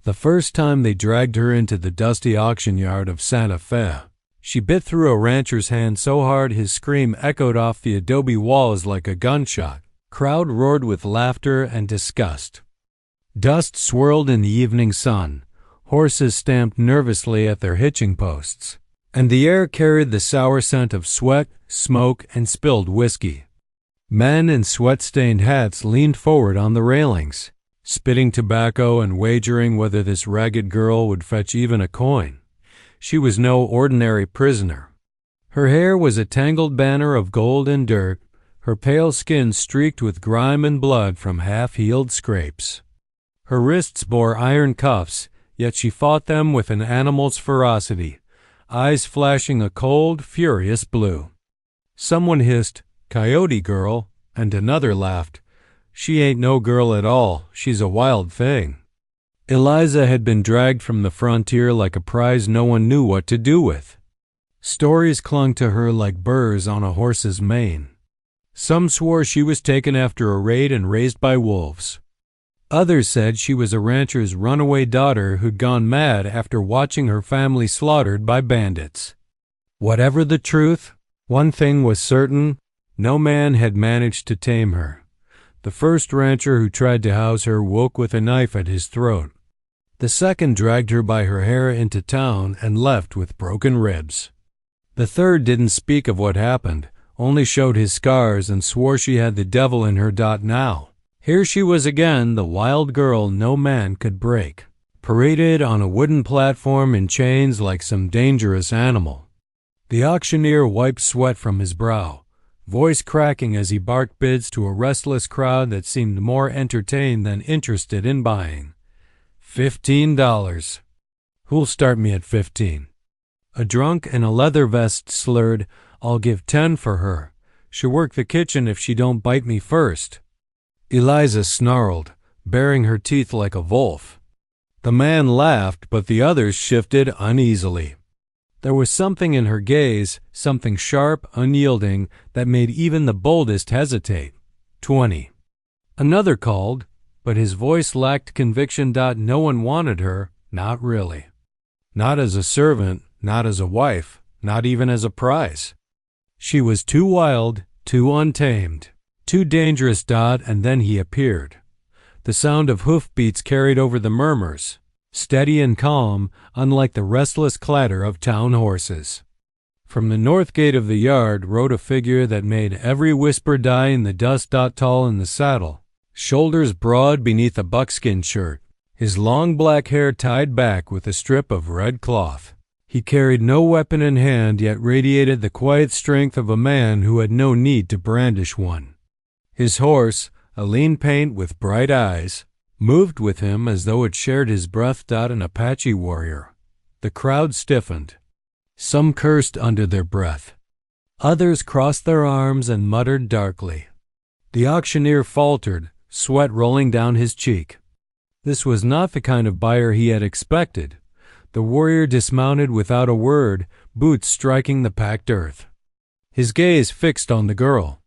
The first time they dragged her into the dusty auction yard of Santa Fe, she bit through a rancher's hand so hard his scream echoed off the adobe walls like a gunshot. Crowd roared with laughter and disgust. Dust swirled in the evening sun. Horses stamped nervously at their hitching posts, and the air carried the sour scent of sweat, smoke, and spilled whiskey. Men in sweat-stained hats leaned forward on the railings, spitting tobacco and wagering whether this ragged girl would fetch even a coin. She was no ordinary prisoner. Her hair was a tangled banner of gold and dirt, her pale skin streaked with grime and blood from half-healed scrapes. Her wrists bore iron cuffs, yet she fought them with an animal's ferocity, eyes flashing a cold, furious blue. Someone hissed, "Coyote girl," and another laughed, "She ain't no girl at all, she's a wild thing." Eliza had been dragged from the frontier like a prize no one knew what to do with. Stories clung to her like burrs on a horse's mane. Some swore she was taken after a raid and raised by wolves. Others said she was a rancher's runaway daughter who'd gone mad after watching her family slaughtered by bandits. Whatever the truth, one thing was certain: no man had managed to tame her. The first rancher who tried to house her woke with a knife at his throat. The second dragged her by her hair into town and left with broken ribs. The third didn't speak of what happened, only showed his scars and swore she had the devil in her. Now, here she was again, the wild girl no man could break, paraded on a wooden platform in chains like some dangerous animal. The auctioneer wiped sweat from his brow, voice cracking as he barked bids to a restless crowd that seemed more entertained than interested in buying. $15. Who'll start me at 15? A drunk in a leather vest slurred, "I'll give 10 for her. She'll work the kitchen if she don't bite me first." Eliza snarled, baring her teeth like a wolf. The man laughed, but the others shifted uneasily. There was something in her gaze, something sharp, unyielding, that made even the boldest hesitate. 20. Another called, but his voice lacked conviction. No one wanted her, not really. Not as a servant, not as a wife, not even as a prize. She was too wild, too untamed, too dangerous. And then he appeared. The sound of hoofbeats carried over the murmurs, steady and calm, unlike the restless clatter of town horses. From the north gate of the yard rode a figure that made every whisper die in the dust. Tall in the saddle, shoulders broad beneath a buckskin shirt, his long black hair tied back with a strip of red cloth. He carried no weapon in hand, yet radiated the quiet strength of a man who had no need to brandish one. His horse, a lean paint with bright eyes, moved with him as though it shared his breath. An Apache warrior. The crowd stiffened. Some cursed under their breath. Others crossed their arms and muttered darkly. The auctioneer faltered, sweat rolling down his cheek. This was not the kind of buyer he had expected. The warrior dismounted without a word, boots striking the packed earth. His gaze fixed on the girl.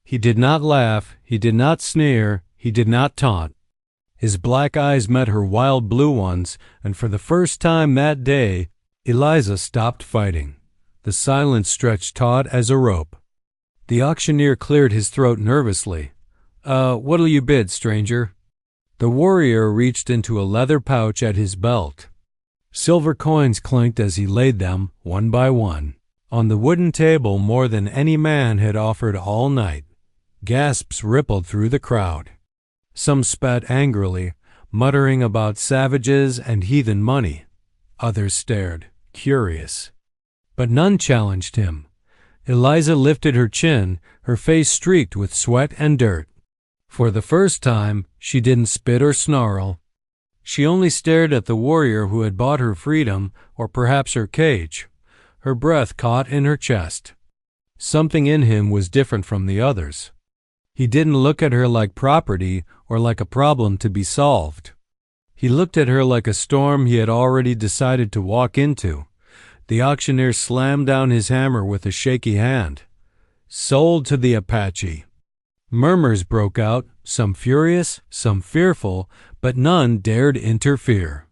He did not laugh, he did not sneer, he did not taunt. His black eyes met her wild blue ones, and for the first time that day, Eliza stopped fighting. The silence stretched taut as a rope. The auctioneer cleared his throat nervously. What'll you bid, stranger?" The warrior reached into a leather pouch at his belt. Silver coins clinked as he laid them, one by one, on the wooden table more than any man had offered all night. Gasps rippled through the crowd. Some spat angrily, muttering about savages and heathen money. Others stared, curious. But none challenged him. Eliza lifted her chin, her face streaked with sweat and dirt. For the first time, she didn't spit or snarl. She only stared at the warrior who had bought her freedom, or perhaps her cage. Her breath caught in her chest. Something in him was different from the others. He didn't look at her like property or like a problem to be solved. He looked at her like a storm he had already decided to walk into. The auctioneer slammed down his hammer with a shaky hand. "Sold to the Apache." Murmurs broke out, some furious, some fearful, but none dared interfere.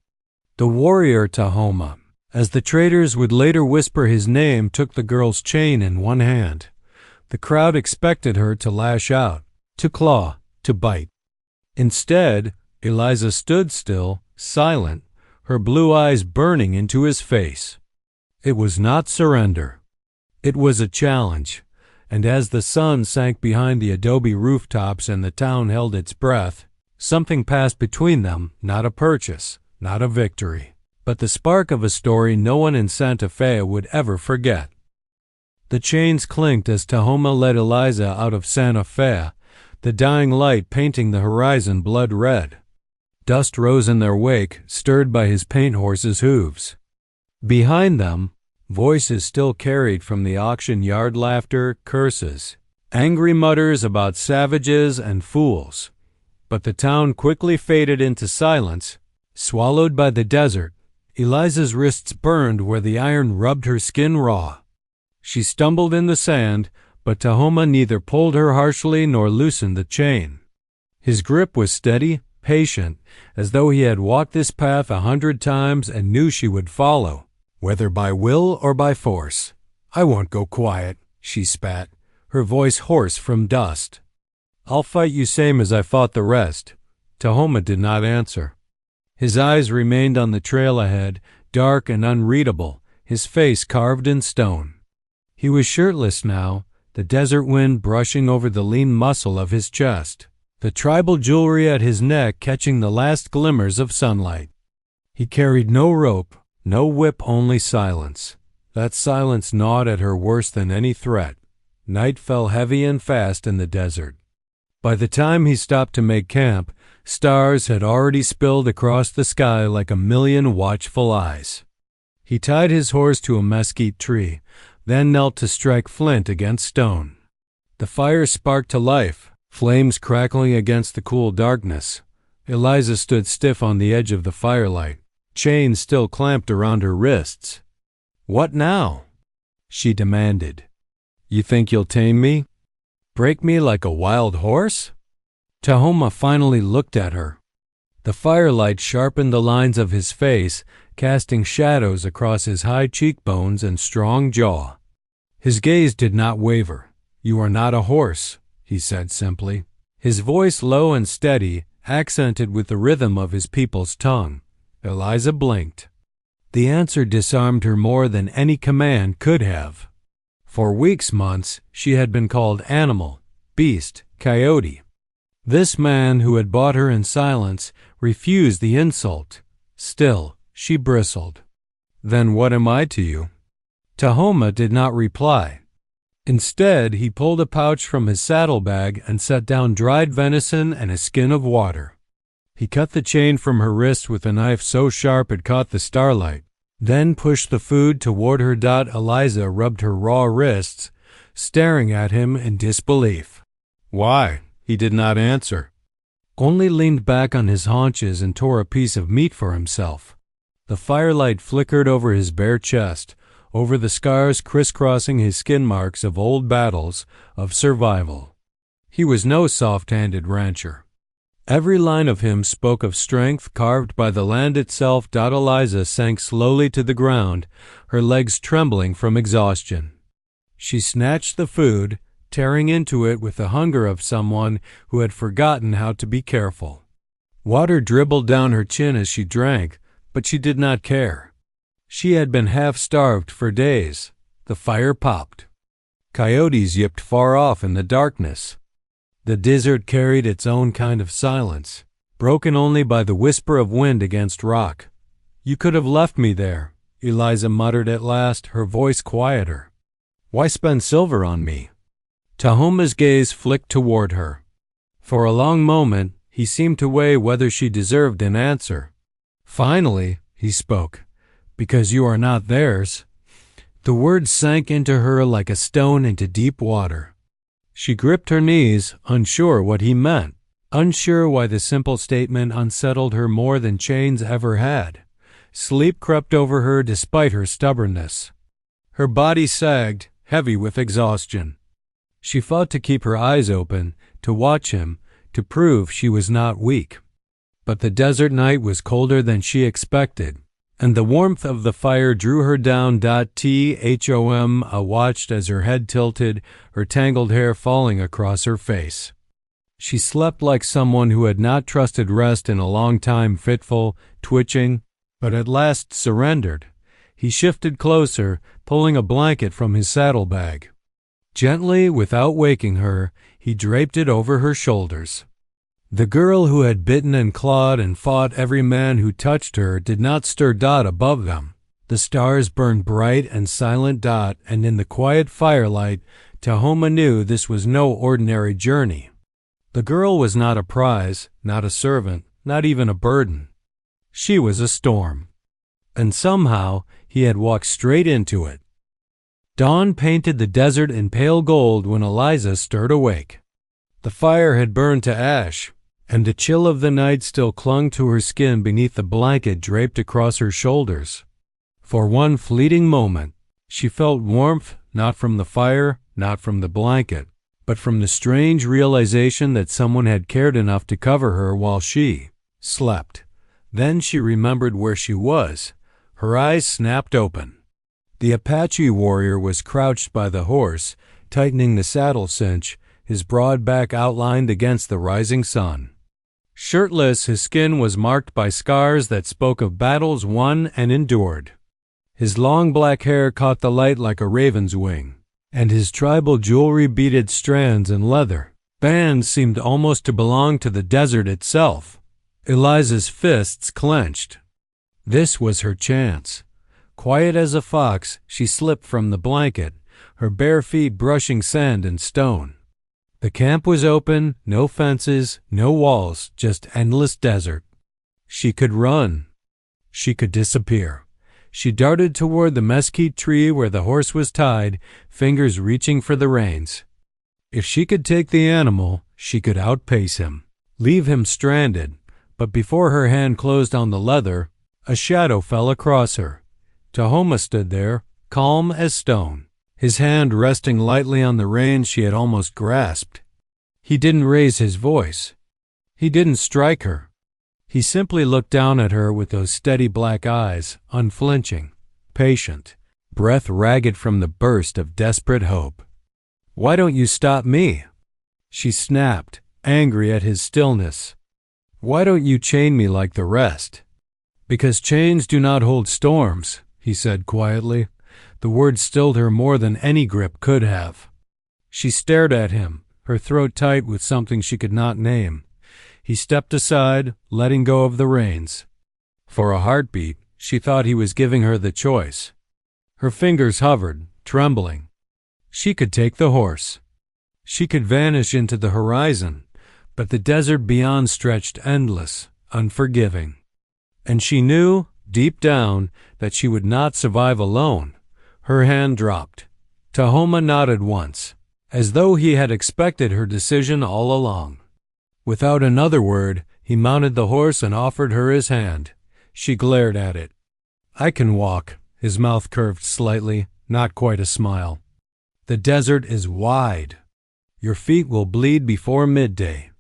The warrior Tahoma, as the traders would later whisper his name, took the girl's chain in one hand. The crowd expected her to lash out, to claw, to bite. Instead, Eliza stood still, silent, her blue eyes burning into his face. It was not surrender. It was a challenge, and as the sun sank behind the adobe rooftops and the town held its breath, something passed between them, not a purchase, not a victory, but the spark of a story no one in Santa Fe would ever forget. The chains clinked as Tahoma led Eliza out of Santa Fe, the dying light painting the horizon blood red. Dust rose in their wake, stirred by his paint horse's hooves. Behind them, voices still carried from the auction yard laughter, curses, angry mutters about savages and fools. But the town quickly faded into silence, swallowed by the desert. Eliza's wrists burned where the iron rubbed her skin raw. She stumbled in the sand, but Tahoma neither pulled her harshly nor loosened the chain. His grip was steady, patient, as though he had walked this path 100 times and knew she would follow, whether by will or by force. "I won't go quiet," she spat, her voice hoarse from dust. "I'll fight you same as I fought the rest." Tahoma did not answer. His eyes remained on the trail ahead, dark and unreadable, his face carved in stone. He was shirtless now, the desert wind brushing over the lean muscle of his chest, the tribal jewelry at his neck catching the last glimmers of sunlight. He carried no rope, no whip, only silence. That silence gnawed at her worse than any threat. Night fell heavy and fast in the desert. By the time he stopped to make camp, stars had already spilled across the sky like a million watchful eyes. He tied his horse to a mesquite tree, then knelt to strike flint against stone. The fire sparked to life, flames crackling against the cool darkness. Eliza stood stiff on the edge of the firelight, chains still clamped around her wrists. "What now?" she demanded. "You think you'll tame me? Break me like a wild horse?" Tahoma finally looked at her. The firelight sharpened the lines of his face, casting shadows across his high cheekbones and strong jaw. His gaze did not waver. "You are not a horse," he said simply, his voice low and steady, accented with the rhythm of his people's tongue. Eliza blinked. The answer disarmed her more than any command could have. For weeks, months, she had been called animal, beast, coyote. This man who had bought her in silence refused the insult. Still, she bristled. "Then what am I to you?" Tahoma did not reply. Instead, he pulled a pouch from his saddlebag and set down dried venison and a skin of water. He cut the chain from her wrist with a knife so sharp it caught the starlight, then pushed the food toward her. Eliza rubbed her raw wrists, staring at him in disbelief. "Why?" He did not answer, only leaned back on his haunches and tore a piece of meat for himself. The firelight flickered over his bare chest, over the scars crisscrossing his skin marks of old battles, of survival. He was no soft-handed rancher. Every line of him spoke of strength carved by the land itself. Eliza sank slowly to the ground, her legs trembling from exhaustion. She snatched the food, tearing into it with the hunger of someone who had forgotten how to be careful. Water dribbled down her chin as she drank, but she did not care. She had been half-starved for days. The fire popped. Coyotes yipped far off in the darkness. The desert carried its own kind of silence, broken only by the whisper of wind against rock. "You could have left me there," Eliza muttered at last, her voice quieter. "Why spend silver on me?" Tahoma's gaze flicked toward her. For a long moment, he seemed to weigh whether she deserved an answer. Finally, he spoke. "Because you are not theirs." The words sank into her like a stone into deep water. She gripped her knees, unsure what he meant, unsure why the simple statement unsettled her more than chains ever had. Sleep crept over her despite her stubbornness. Her body sagged, heavy with exhaustion. She fought to keep her eyes open, to watch him, to prove she was not weak. But the desert night was colder than she expected. and the warmth of the fire drew her down. Tahoma watched as her head tilted, her tangled hair falling across her face. She slept like someone who had not trusted rest in a long time, fitful, twitching, but at last surrendered. He shifted closer, pulling a blanket from his saddlebag. Gently, without waking her, he draped it over her shoulders. The girl who had bitten and clawed and fought every man who touched her did not stir. Above them, the stars burned bright and silent. And in the quiet firelight, Tahoma knew this was no ordinary journey. The girl was not a prize, not a servant, not even a burden. She was a storm. And somehow he had walked straight into it. Dawn painted the desert in pale gold when Eliza stirred awake. The fire had burned to ash, and the chill of the night still clung to her skin beneath the blanket draped across her shoulders. For one fleeting moment, she felt warmth, not from the fire, not from the blanket, but from the strange realization that someone had cared enough to cover her while she slept. Then she remembered where she was. Her eyes snapped open. The Apache warrior was crouched by the horse, tightening the saddle cinch, his broad back outlined against the rising sun. Shirtless, his skin was marked by scars that spoke of battles won and endured. His long black hair caught the light like a raven's wing, and his tribal jewelry beaded strands and leather bands seemed almost to belong to the desert itself. Eliza's fists clenched. This was her chance. Quiet as a fox, she slipped from the blanket, her bare feet brushing sand and stone. The camp was open, no fences, no walls, just endless desert. She could run. She could disappear. She darted toward the mesquite tree where the horse was tied, fingers reaching for the reins. If she could take the animal, she could outpace him, leave him stranded. But before her hand closed on the leather, a shadow fell across her. Tahoma stood there, calm as stone, his hand resting lightly on the reins she had almost grasped. He didn't raise his voice. He didn't strike her. He simply looked down at her with those steady black eyes, unflinching, patient, breath ragged from the burst of desperate hope. "Why don't you stop me?" she snapped, angry at his stillness. "Why don't you chain me like the rest?" "Because chains do not hold storms," he said quietly. The words stilled her more than any grip could have. She stared at him, her throat tight with something she could not name. He stepped aside, letting go of the reins. For a heartbeat, she thought he was giving her the choice. Her fingers hovered, trembling. She could take the horse. She could vanish into the horizon, but the desert beyond stretched endless, unforgiving. And she knew, deep down, that she would not survive alone. Her hand dropped. Tahoma nodded once, as though he had expected her decision all along. Without another word, he mounted the horse and offered her his hand. She glared at it. "I can walk." His mouth curved slightly, not quite a smile. "The desert is wide. Your feet will bleed before midday."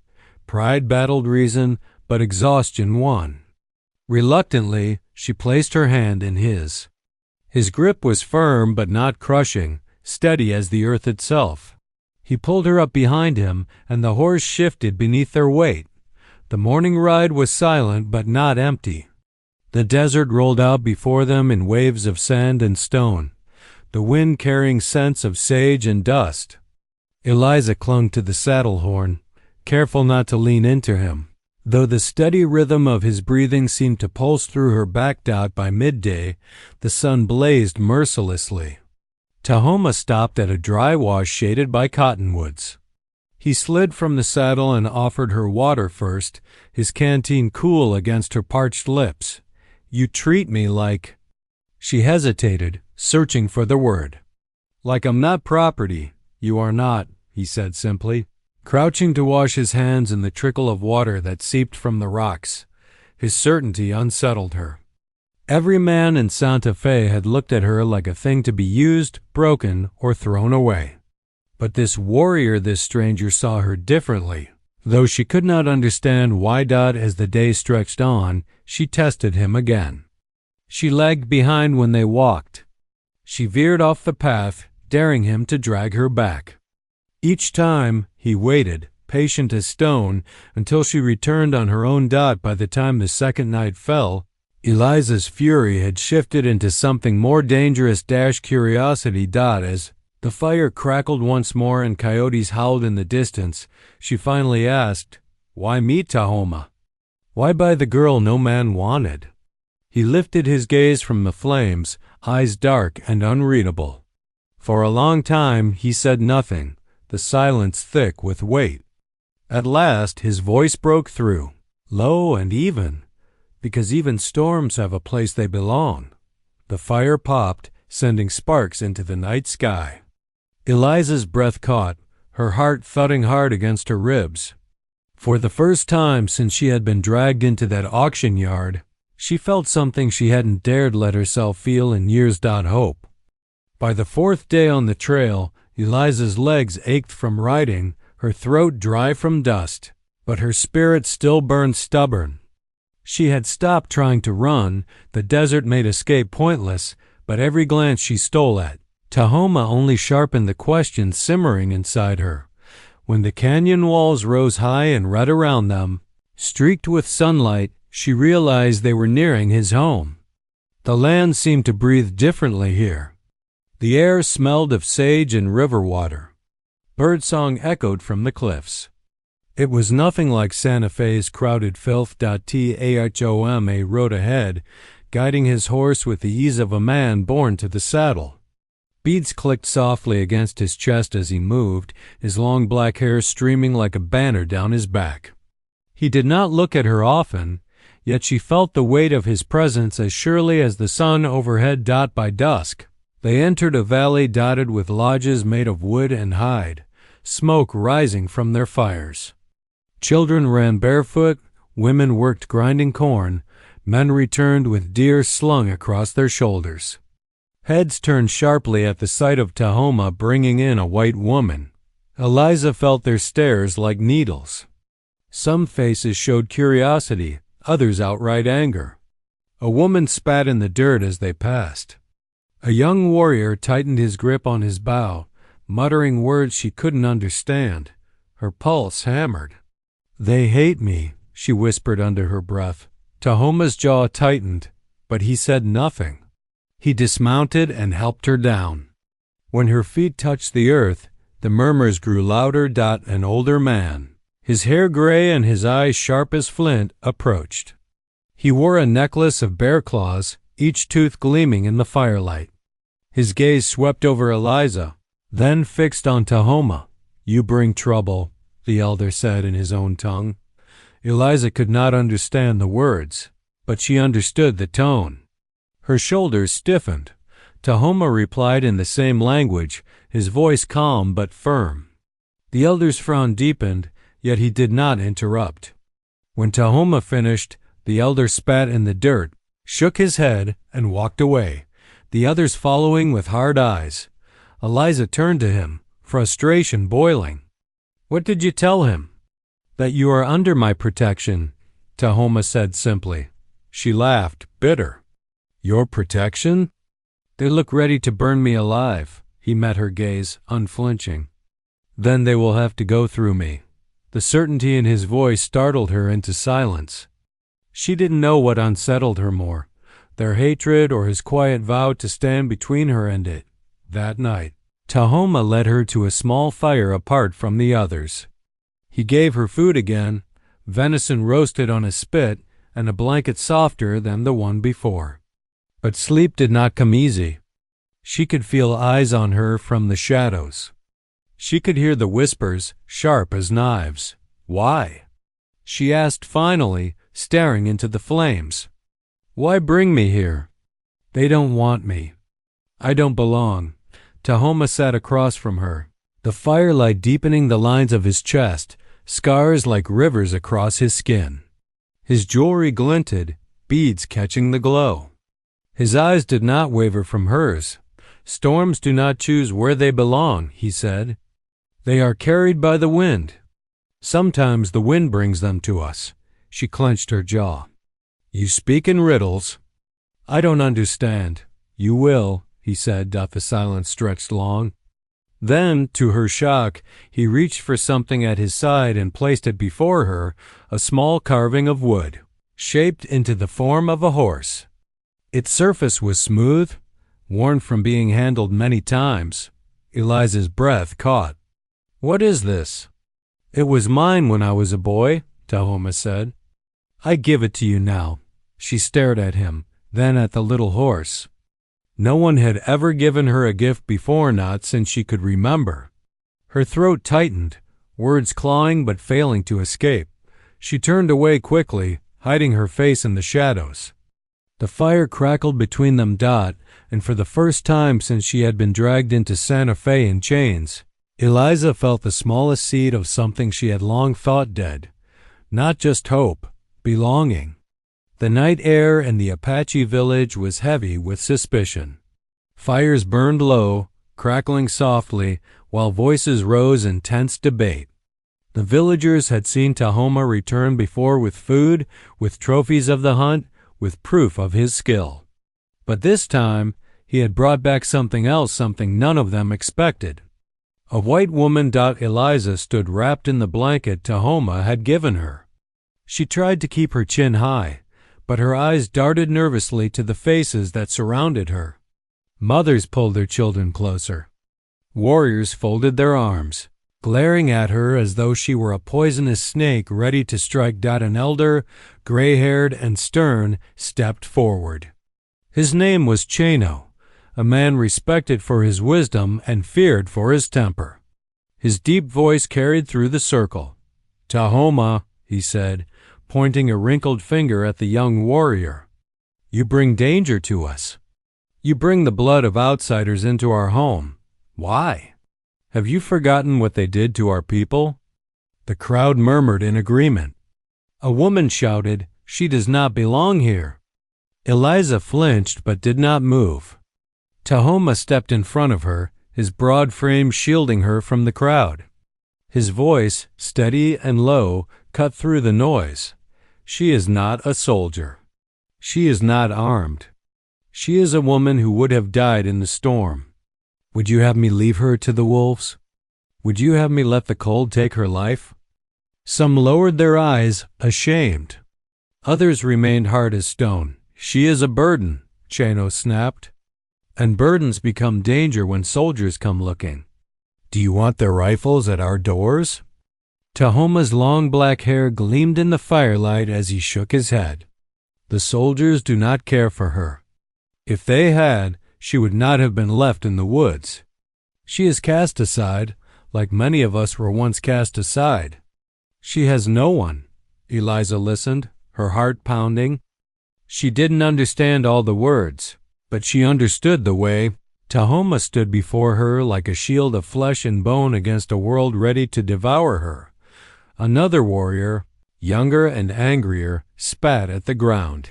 Pride battled reason, but exhaustion won. Reluctantly, she placed her hand in his. His grip was firm but not crushing, steady as the earth itself. He pulled her up behind him, and the horse shifted beneath their weight. The morning ride was silent but not empty. The desert rolled out before them in waves of sand and stone, the wind carrying scents of sage and dust. Eliza clung to the saddle horn, careful not to lean into him, though the steady rhythm of his breathing seemed to pulse through her back. By midday, the sun blazed mercilessly. Tahoma stopped at a dry wash shaded by cottonwoods. He slid from the saddle and offered her water first, his canteen cool against her parched lips. "You treat me like—" She hesitated, searching for the word. "Like I'm not property." "You are not," he said simply, crouching to wash his hands in the trickle of water that seeped from the rocks. His certainty unsettled her. Every man in Santa Fe had looked at her like a thing to be used, broken, or thrown away. But this warrior, this stranger, saw her differently. Though she could not understand why. As the day stretched on, she tested him again. She lagged behind when they walked. She veered off the path, daring him to drag her back. Each time, he waited, patient as stone, until she returned on her own dot. By the time the second night fell, Eliza's fury had shifted into something more dangerous. Curiosity. As the fire crackled once more and coyotes howled in the distance, she finally asked, "Why me, Tahoma? Why buy the girl no man wanted?" He lifted his gaze from the flames, eyes dark and unreadable. For a long time he said nothing, the silence thick with weight. At last his voice broke through, low and even, because even storms have a place they belong. The fire popped, sending sparks into the night sky. Eliza's breath caught, her heart thudding hard against her ribs. For the first time since she had been dragged into that auction yard, she felt something she hadn't dared let herself feel in years. Hope. By the fourth day on the trail, Eliza's legs ached from riding, her throat dry from dust, but her spirit still burned stubborn. She had stopped trying to run, the desert made escape pointless, but every glance she stole at Tahoma only sharpened the question simmering inside her. When the canyon walls rose high and red around them, streaked with sunlight, she realized they were nearing his home. The land seemed to breathe differently here. The air smelled of sage and river water. Birdsong echoed from the cliffs. It was nothing like Santa Fe's crowded filth. Tahoma rode ahead, guiding his horse with the ease of a man born to the saddle. Beads clicked softly against his chest as he moved, his long black hair streaming like a banner down his back. He did not look at her often, yet she felt the weight of his presence as surely as the sun overhead. By dusk, they entered a valley dotted with lodges made of wood and hide, smoke rising from their fires. Children ran barefoot, women worked grinding corn, men returned with deer slung across their shoulders. Heads turned sharply at the sight of Tahoma bringing in a white woman. Eliza felt their stares like needles. Some faces showed curiosity, others outright anger. A woman spat in the dirt as they passed. A young warrior tightened his grip on his bow, muttering words she couldn't understand. Her pulse hammered. "They hate me," she whispered under her breath. Tahoma's jaw tightened, but he said nothing. He dismounted and helped her down. When her feet touched the earth, the murmurs grew louder. An older man, his hair gray and his eyes sharp as flint, approached. He wore a necklace of bear claws, each tooth gleaming in the firelight. His gaze swept over Eliza, then fixed on Tahoma. "You bring trouble," the elder said in his own tongue. Eliza could not understand the words, but she understood the tone. Her shoulders stiffened. Tahoma replied in the same language, his voice calm but firm. The elder's frown deepened, yet he did not interrupt. When Tahoma finished, the elder spat in the dirt, shook his head, and walked away, the others following with hard eyes. Eliza turned to him, frustration boiling. "What did you tell him?" "That you are under my protection," Tahoma said simply. She laughed, bitter. "Your protection?" "They look ready to burn me alive." He met her gaze, unflinching. "Then they will have to go through me." The certainty in his voice startled her into silence. She didn't know what unsettled her more, their hatred or his quiet vow to stand between her and it. That night, Tahoma led her to a small fire apart from the others. He gave her food again, venison roasted on a spit and a blanket softer than the one before. But sleep did not come easy. She could feel eyes on her from the shadows. She could hear the whispers, sharp as knives. "Why?" she asked finally, staring into the flames. "Why bring me here?" "They don't want me. I don't belong." Tahoma sat across from her, the firelight deepening the lines of his chest, scars like rivers across his skin. His jewelry glinted, beads catching the glow. His eyes did not waver from hers. "Storms do not choose where they belong," he said. "They are carried by the wind. Sometimes the wind brings them to us." She clenched her jaw. "You speak in riddles." I don't understand. You will, he said. The silence stretched long. Then, to her shock, he reached for something at his side and placed it before her, a small carving of wood, shaped into the form of a horse. Its surface was smooth, worn from being handled many times. Eliza's breath caught. What is this? It was mine when I was a boy, Tahoma said. I give it to you now. She stared at him, then at the little horse. No one had ever given her a gift before, not since she could remember. Her throat tightened, words clawing but failing to escape. She turned away quickly, hiding her face in the shadows. The fire crackled between them, and for the first time since she had been dragged into Santa Fe in chains, Eliza felt the smallest seed of something she had long thought dead. Not just hope, belonging. The night air in the Apache village was heavy with suspicion. Fires burned low, crackling softly, while voices rose in tense debate. The villagers had seen Tahoma return before with food, with trophies of the hunt, with proof of his skill. But this time, he had brought back something else, something none of them expected. A white woman. Eliza stood wrapped in the blanket Tahoma had given her. She tried to keep her chin high, but her eyes darted nervously to the faces that surrounded her. Mothers pulled their children closer. Warriors folded their arms, glaring at her as though she were a poisonous snake ready to strike. An elder, gray-haired and stern, stepped forward. His name was Chano, a man respected for his wisdom and feared for his temper. His deep voice carried through the circle. Tahoma, he said, pointing a wrinkled finger at the young warrior. You bring danger to us. You bring the blood of outsiders into our home. Why? Have you forgotten what they did to our people? The crowd murmured in agreement. A woman shouted, She does not belong here. Eliza flinched but did not move. Tahoma stepped in front of her, his broad frame shielding her from the crowd. His voice, steady and low, cut through the noise. She is not a soldier. She is not armed. She is a woman who would have died in the storm. Would you have me leave her to the wolves? Would you have me let the cold take her life? Some lowered their eyes, ashamed. Others remained hard as stone. She is a burden, Chano snapped. And burdens become danger when soldiers come looking. Do you want their rifles at our doors? Tahoma's long black hair gleamed in the firelight as he shook his head. The soldiers do not care for her. If they had, she would not have been left in the woods. She is cast aside, like many of us were once cast aside. She has no one. Eliza listened, her heart pounding. She didn't understand all the words, but she understood the way. Tahoma stood before her like a shield of flesh and bone against a world ready to devour her. Another warrior, younger and angrier, spat at the ground.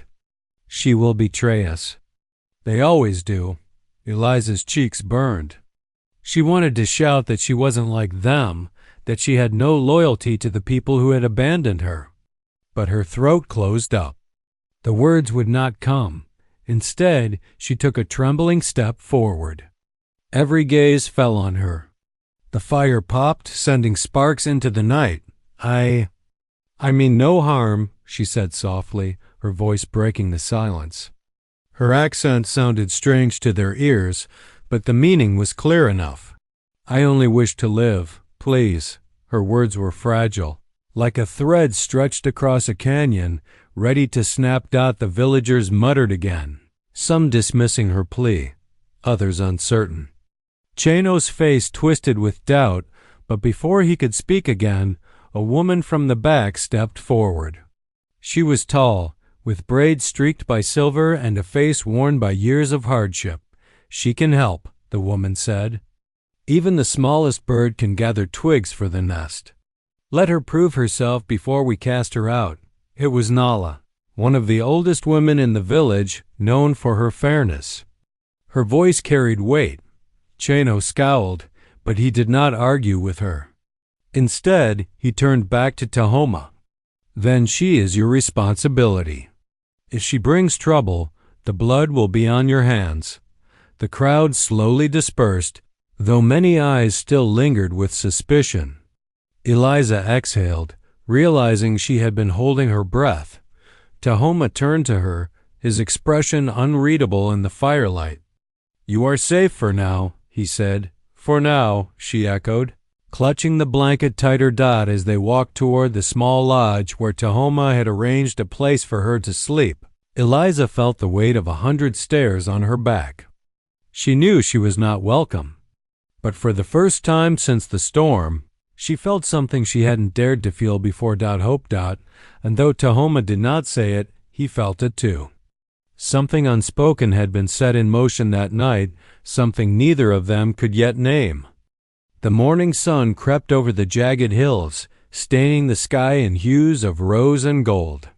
She will betray us. They always do. Eliza's cheeks burned. She wanted to shout that she wasn't like them, that she had no loyalty to the people who had abandoned her. But her throat closed up. The words would not come. Instead, she took a trembling step forward. Every gaze fell on her. The fire popped, sending sparks into the night. I mean no harm, she said softly, her voice breaking the silence. Her accent sounded strange to their ears, but the meaning was clear enough. I only wish to live, please. Her words were fragile, like a thread stretched across a canyon, ready to snap. The villagers muttered again, some dismissing her plea, others uncertain. Chano's face twisted with doubt, but before he could speak again, a woman from the back stepped forward. She was tall, with braids streaked by silver and a face worn by years of hardship. She can help, the woman said. Even the smallest bird can gather twigs for the nest. Let her prove herself before we cast her out. It was Nala, one of the oldest women in the village, known for her fairness. Her voice carried weight. Chano scowled, but he did not argue with her. Instead, he turned back to Tahoma. Then she is your responsibility. If she brings trouble, The blood will be on your hands." The crowd slowly dispersed, though many eyes still lingered with suspicion. Eliza exhaled, realizing she had been holding her breath. Tahoma turned to her, his expression unreadable in the firelight. "You are safe for now," he said. "For now," she echoed, clutching the blanket tighter. As they walked toward the small lodge where Tahoma had arranged a place for her to sleep, Eliza felt the weight of 100 stares on her back. She knew she was not welcome, but for the first time since the storm, she felt something she hadn't dared to feel before. Hope. And though Tahoma did not say it, he felt it too. Something unspoken had been set in motion that night, something neither of them could yet name. The morning sun crept over the jagged hills, staining the sky in hues of rose and gold.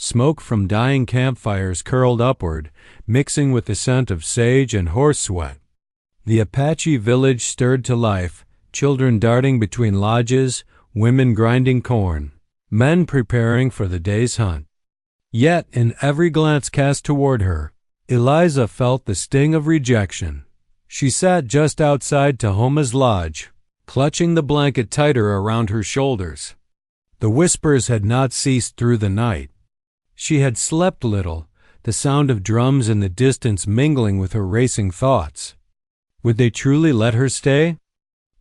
Smoke from dying campfires curled upward, mixing with the scent of sage and horse sweat. The Apache village stirred to life, children darting between lodges, women grinding corn, men preparing for the day's hunt. Yet, in every glance cast toward her, Eliza felt the sting of rejection. She sat just outside Tahoma's lodge, clutching the blanket tighter around her shoulders. The whispers had not ceased through the night. She had slept little, the sound of drums in the distance mingling with her racing thoughts. Would they truly let her stay?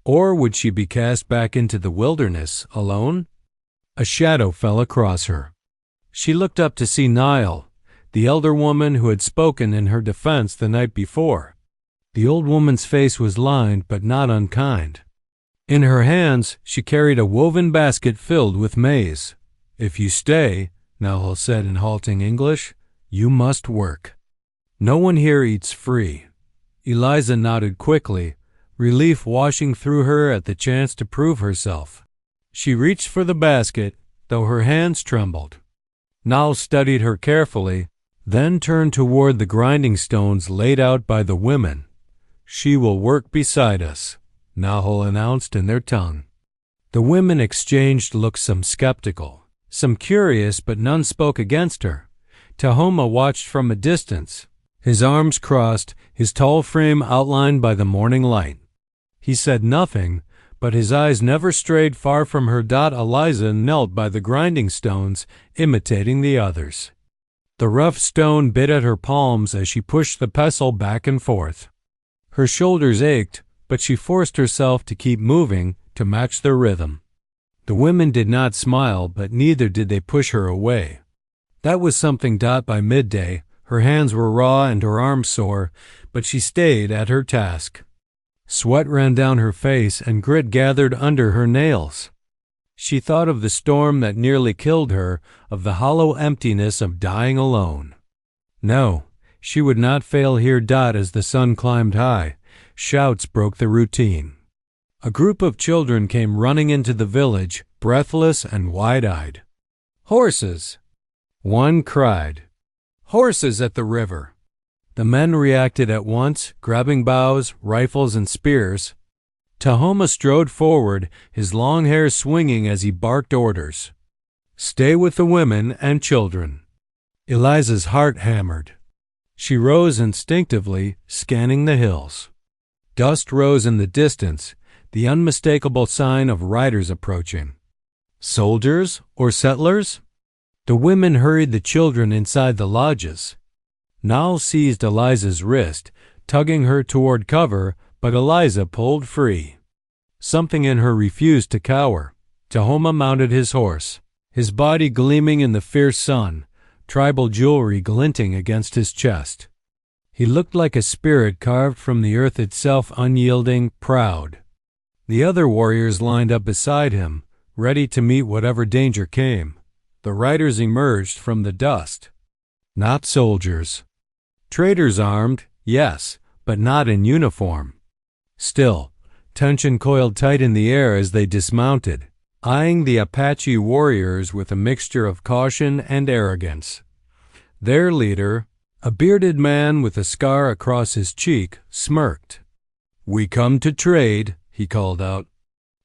Or would she be cast back into the wilderness, alone? A shadow fell across her. She looked up to see Nile, the elder woman who had spoken in her defense the night before. The old woman's face was lined but not unkind. In her hands she carried a woven basket filled with maize. "If you stay," Nahal said in halting English, "you must work. No one here eats free." Eliza nodded quickly, relief washing through her at the chance to prove herself. She reached for the basket, though her hands trembled. Nahal studied her carefully, then turned toward the grinding stones laid out by the women. "She will work beside us," Nahal announced in their tongue. The women exchanged looks, some skeptical, some curious, but none spoke against her. Tahoma watched from a distance, his arms crossed, his tall frame outlined by the morning light. He said nothing, but his eyes never strayed far from her. Eliza knelt by the grinding stones, imitating the others. The rough stone bit at her palms as she pushed the pestle back and forth. Her shoulders ached, but she forced herself to keep moving to match their rhythm. The women did not smile, but neither did they push her away. That was something. By midday, her hands were raw and her arms sore, but she stayed at her task. Sweat ran down her face and grit gathered under her nails. She thought of the storm that nearly killed her, of the hollow emptiness of dying alone. No, she would not fail here. As the sun climbed high, shouts broke the routine. A group of children came running into the village, breathless and wide-eyed. "Horses!" one cried. "Horses at the river!" The men reacted at once, grabbing bows, rifles, and spears. Tahoma strode forward, his long hair swinging as he barked orders. "Stay with the women and children." Eliza's heart hammered. She rose instinctively, scanning the hills. Dust rose in the distance, the unmistakable sign of riders approaching. Soldiers or settlers? The women hurried the children inside the lodges. Nahal seized Eliza's wrist, tugging her toward cover, but Eliza pulled free. Something in her refused to cower. Tahoma mounted his horse, his body gleaming in the fierce sun, tribal jewelry glinting against his chest. He looked like a spirit carved from the earth itself, unyielding, proud. The other warriors lined up beside him, ready to meet whatever danger came. The riders emerged from the dust. Not soldiers. Traders armed, yes, but not in uniform. Still, tension coiled tight in the air as they dismounted, eyeing the Apache warriors with a mixture of caution and arrogance. Their leader, a bearded man with a scar across his cheek, smirked. "We come to trade," he called out.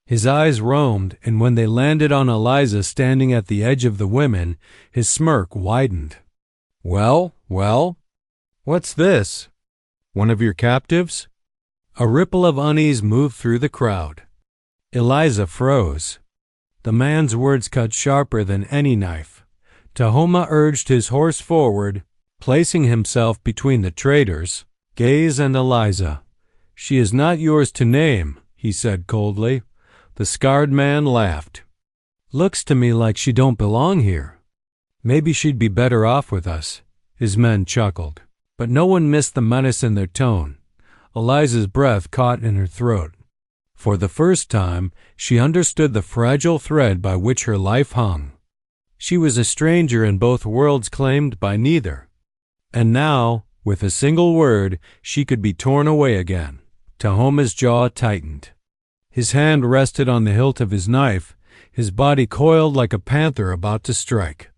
His eyes roamed, and when they landed on Eliza standing at the edge of the women, his smirk widened. Well, What's this? One of your captives? A ripple of unease moved through the crowd. Eliza froze. The man's words cut sharper than any knife. Tahoma urged his horse forward, placing himself between the traders, Gaze and Eliza. She is not yours to name, he said coldly. The scarred man laughed. Looks to me like she don't belong here. Maybe she'd be better off with us. His men chuckled. But no one missed the menace in their tone. Eliza's breath caught in her throat. For the first time, she understood the fragile thread by which her life hung. She was a stranger in both worlds claimed by neither. And now, with a single word, she could be torn away again. Tahoma's jaw tightened. His hand rested on the hilt of his knife, his body coiled like a panther about to strike.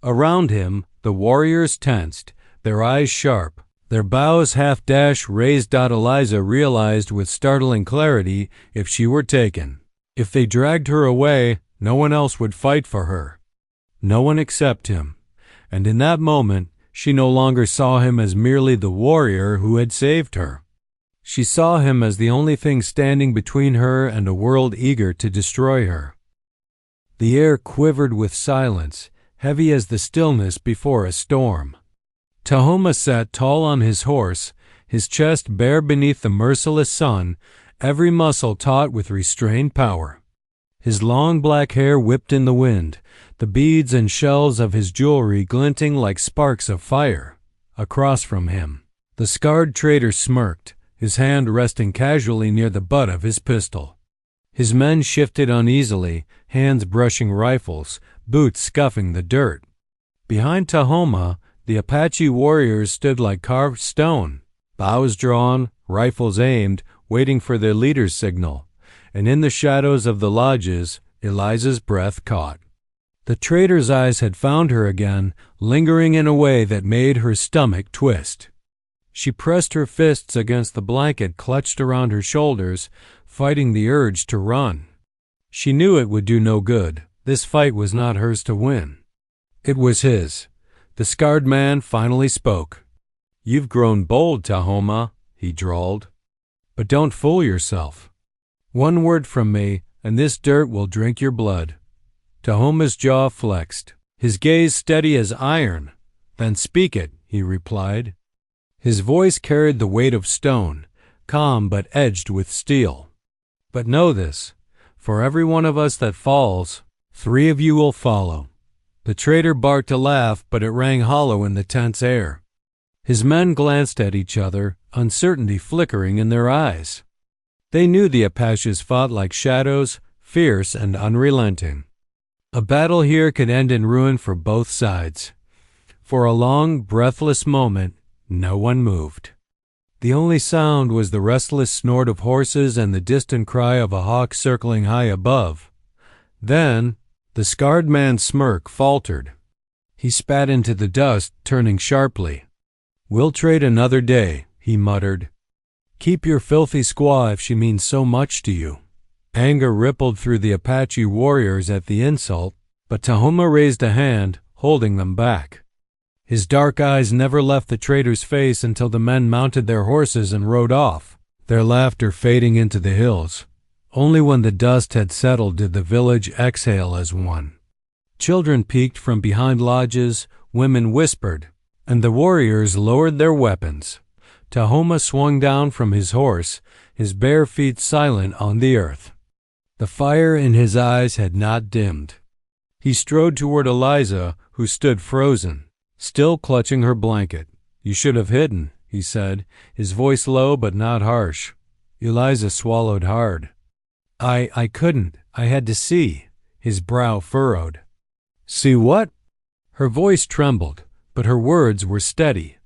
Around him, the warriors tensed, their eyes sharp, their bows half-dash raised. Eliza realized with startling clarity if she were taken. If they dragged her away, no one else would fight for her. No one except him. And in that moment, she no longer saw him as merely the warrior who had saved her. She saw him as the only thing standing between her and a world eager to destroy her. The air quivered with silence, heavy as the stillness before a storm. Tahoma sat tall on his horse, his chest bare beneath the merciless sun, every muscle taut with restrained power. His long black hair whipped in the wind, the beads and shells of his jewelry glinting like sparks of fire. Across from him, the scarred trader smirked, his hand resting casually near the butt of his pistol. His men shifted uneasily, hands brushing rifles, boots scuffing the dirt. Behind Tahoma, the Apache warriors stood like carved stone, bows drawn, rifles aimed, waiting for their leader's signal. And in the shadows of the lodges, Eliza's breath caught. The trader's eyes had found her again, lingering in a way that made her stomach twist. She pressed her fists against the blanket clutched around her shoulders, fighting the urge to run. She knew it would do no good. This fight was not hers to win. It was his. The scarred man finally spoke. "You've grown bold, Tahoma," he drawled. "But don't fool yourself. One word from me, and this dirt will drink your blood." Tahoma's jaw flexed, his gaze steady as iron. "Then speak it," he replied. His voice carried the weight of stone, calm but edged with steel. "But know this, for every one of us that falls, 3 of you will follow." The trader barked a laugh, but it rang hollow in the tense air. His men glanced at each other, uncertainty flickering in their eyes. They knew the Apaches fought like shadows, fierce and unrelenting. A battle here could end in ruin for both sides. For a long, breathless moment, no one moved. The only sound was the restless snort of horses and the distant cry of a hawk circling high above. Then, the scarred man's smirk faltered. He spat into the dust, turning sharply. "We'll trade another day," he muttered. "Keep your filthy squaw if she means so much to you." Anger rippled through the Apache warriors at the insult, but Tahoma raised a hand, holding them back. His dark eyes never left the trader's face until the men mounted their horses and rode off, their laughter fading into the hills. Only when the dust had settled did the village exhale as one. Children peeked from behind lodges, women whispered, and the warriors lowered their weapons. Tahoma swung down from his horse, his bare feet silent on the earth. The fire in his eyes had not dimmed. He strode toward Eliza, who stood frozen, still clutching her blanket. "You should have hidden," he said, his voice low but not harsh. Eliza swallowed hard. I couldn't. I had to see." His brow furrowed. "See what?" Her voice trembled, but her words were steady.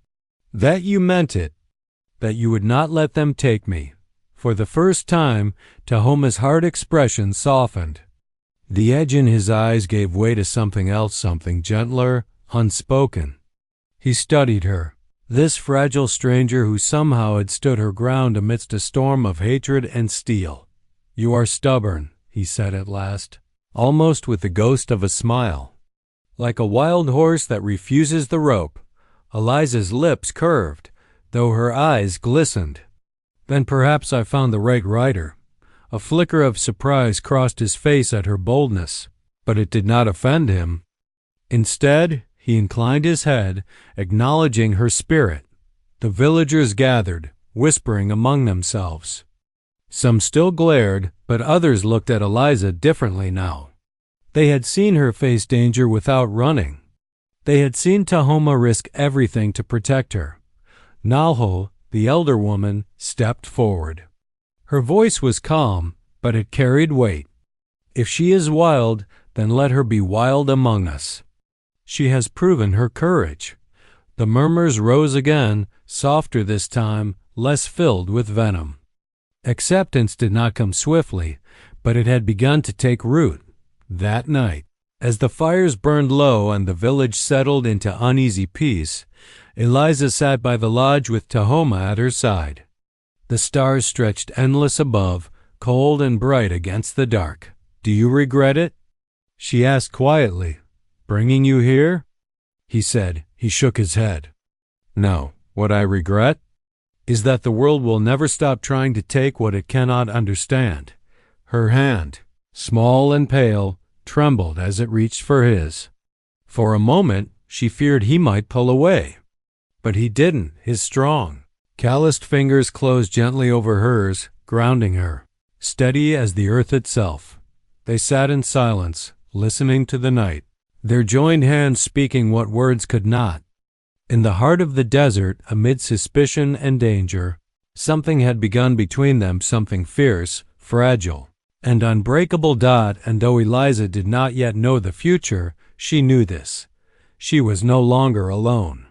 "That you meant it. That you would not let them take me." For the first time, Tahoma's hard expression softened. The edge in his eyes gave way to something else, something gentler, unspoken. He studied her, this fragile stranger who somehow had stood her ground amidst a storm of hatred and steel. "You are stubborn," he said at last, almost with the ghost of a smile. "Like a wild horse that refuses the rope. Eliza's lips curved, though her eyes glistened. Then perhaps I found the right rider. A flicker of surprise crossed his face at her boldness, but it did not offend him. Instead, he inclined his head, acknowledging her spirit. The villagers gathered, whispering among themselves. Some still glared, but others looked at Eliza differently now. They had seen her face danger without running. They had seen Tahoma risk everything to protect her. Nalho, the elder woman, stepped forward. Her voice was calm, but it carried weight. If she is wild, then let her be wild among us. She has proven her courage. The murmurs rose again, softer this time, less filled with venom. Acceptance did not come swiftly, but it had begun to take root. That night, as the fires burned low and the village settled into uneasy peace, Eliza sat by the lodge with Tahoma at her side. The stars stretched endless above, cold and bright against the dark. "Do you regret it?" she asked quietly. "Bringing you here?" He said. He shook his head. "No. What I regret is that the world will never stop trying to take what it cannot understand." Her hand, small and pale, trembled as it reached for his. For a moment, she feared he might pull away. But he didn't. His strong, calloused fingers closed gently over hers, grounding her, steady as the earth itself. They sat in silence, listening to the night, their joined hands speaking what words could not. In the heart of the desert, amid suspicion and danger, something had begun between them, something fierce, fragile, and unbreakable. And though Eliza did not yet know the future, she knew this. She was no longer alone.